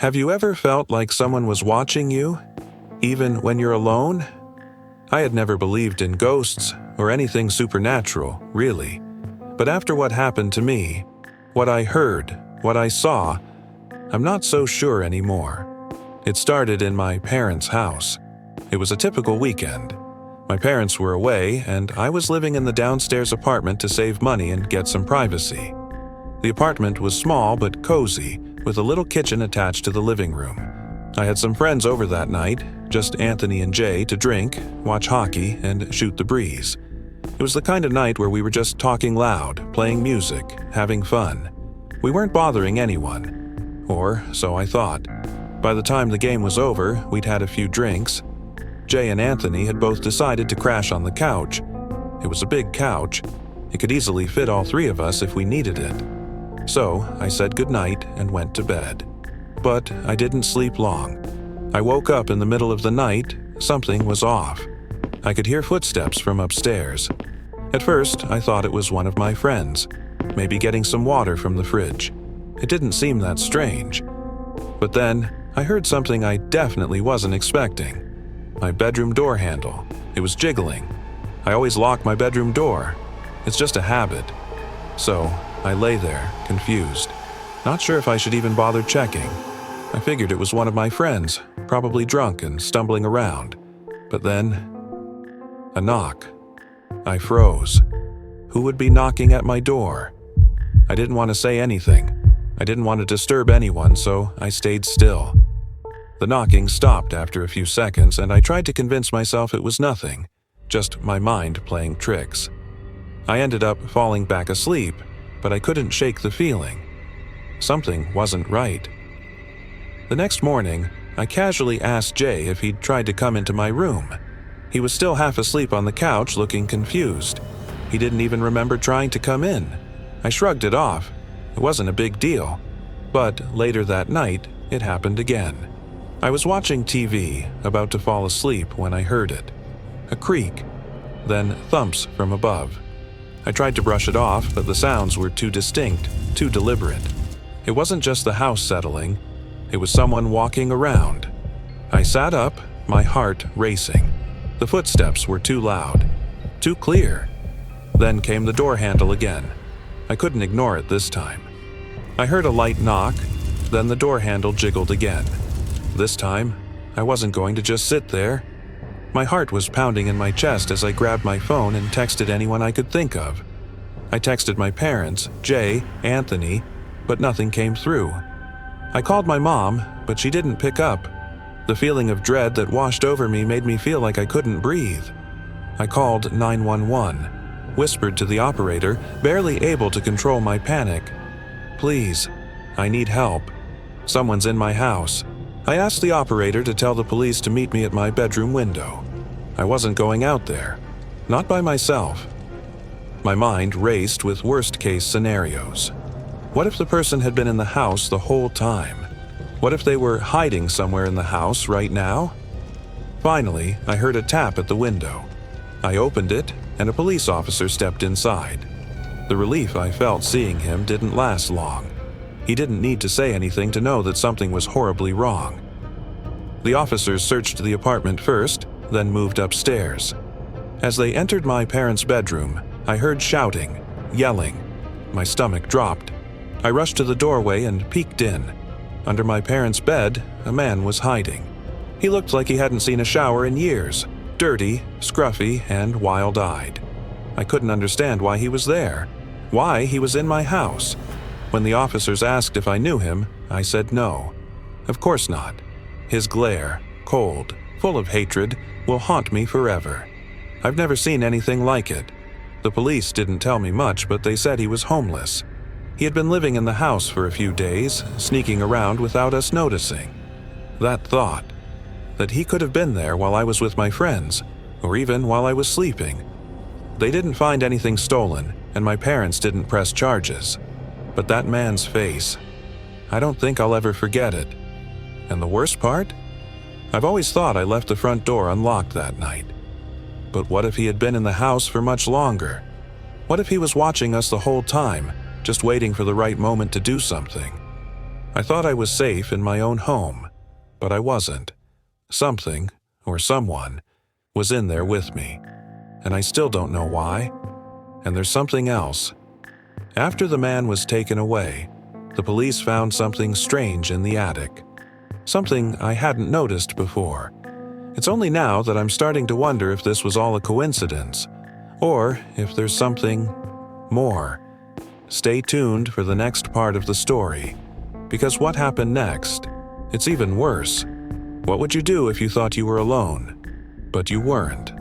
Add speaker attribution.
Speaker 1: Have you ever felt like someone was watching you, even when you're alone? I had never believed in ghosts or anything supernatural, really. But after what happened to me, what I heard, what I saw, I'm not so sure anymore. It started in my parents' house. It was a typical weekend. My parents were away, and I was living in the downstairs apartment to save money and get some privacy. The apartment was small but cozy, with a little kitchen attached to the living room. I had some friends over that night, just Anthony and Jay, to drink, watch hockey, and shoot the breeze. It was the kind of night where we were just talking loud, playing music, having fun. We weren't bothering anyone. Or so I thought. By the time the game was over, we'd had a few drinks. Jay and Anthony had both decided to crash on the couch. It was a big couch. It could easily fit all three of us if we needed it. So I said goodnight and went to bed. But I didn't sleep long. I woke up in the middle of the night. Something was off. I could hear footsteps from upstairs. At first, I thought it was one of my friends, maybe getting some water from the fridge. It didn't seem that strange. But then, I heard something I definitely wasn't expecting. My bedroom door handle. It was jiggling. I always lock my bedroom door. It's just a habit. So, I lay there, confused. Not sure if I should even bother checking. I figured it was one of my friends, probably drunk and stumbling around. But then, a knock. I froze. Who would be knocking at my door? I didn't want to say anything. I didn't want to disturb anyone, so I stayed still. The knocking stopped after a few seconds, and I tried to convince myself it was nothing, just my mind playing tricks. I ended up falling back asleep, but I couldn't shake the feeling. Something wasn't right. The next morning, I casually asked Jay if he'd tried to come into my room. He was still half asleep on the couch, looking confused. He didn't even remember trying to come in. I shrugged it off. It wasn't a big deal. But later that night, it happened again. I was watching TV, about to fall asleep, when I heard it. A creak, then thumps from above. I tried to brush it off, but the sounds were too distinct, too deliberate. It wasn't just the house settling. It was someone walking around. I sat up, my heart racing. The footsteps were too loud, too clear. Then came the door handle again. I couldn't ignore it this time. I heard a light knock, then the door handle jiggled again. This time, I wasn't going to just sit there. My heart was pounding in my chest as I grabbed my phone and texted anyone I could think of. I texted my parents, Jay, Anthony, but nothing came through. I called my mom, but she didn't pick up. The feeling of dread that washed over me made me feel like I couldn't breathe. I called 911, whispered to the operator, barely able to control my panic. "Please, I need help. Someone's in my house." I asked the operator to tell the police to meet me at my bedroom window. I wasn't going out there. Not by myself. My mind raced with worst-case scenarios. What if the person had been in the house the whole time? What if they were hiding somewhere in the house right now? Finally, I heard a tap at the window. I opened it, and a police officer stepped inside. The relief I felt seeing him didn't last long. He didn't need to say anything to know that something was horribly wrong. The officers searched the apartment first, then moved upstairs. As they entered my parents' bedroom, I heard shouting, yelling. My stomach dropped. I rushed to the doorway and peeked in. Under my parents' bed, a man was hiding. He looked like he hadn't seen a shower in years, dirty, scruffy, and wild-eyed. I couldn't understand why he was there, why he was in my house. When the officers asked if I knew him, I said no. Of course not. His glare, cold, full of hatred, will haunt me forever. I've never seen anything like it. The police didn't tell me much, but they said he was homeless. He had been living in the house for a few days, sneaking around without us noticing. That thought, that he could have been there while I was with my friends, or even while I was sleeping. They didn't find anything stolen, and my parents didn't press charges. But that man's face, I don't think I'll ever forget it. And the worst part? I've always thought I left the front door unlocked that night. But what if he had been in the house for much longer? What if he was watching us the whole time, just waiting for the right moment to do something? I thought I was safe in my own home, but I wasn't. Something, or someone, was in there with me, and I still don't know why. And there's something else. After the man was taken away, the police found something strange in the attic. Something I hadn't noticed before. It's only now that I'm starting to wonder if this was all a coincidence, or if there's something more. Stay tuned for the next part of the story, because what happened next? It's even worse. What would you do if you thought you were alone, but you weren't?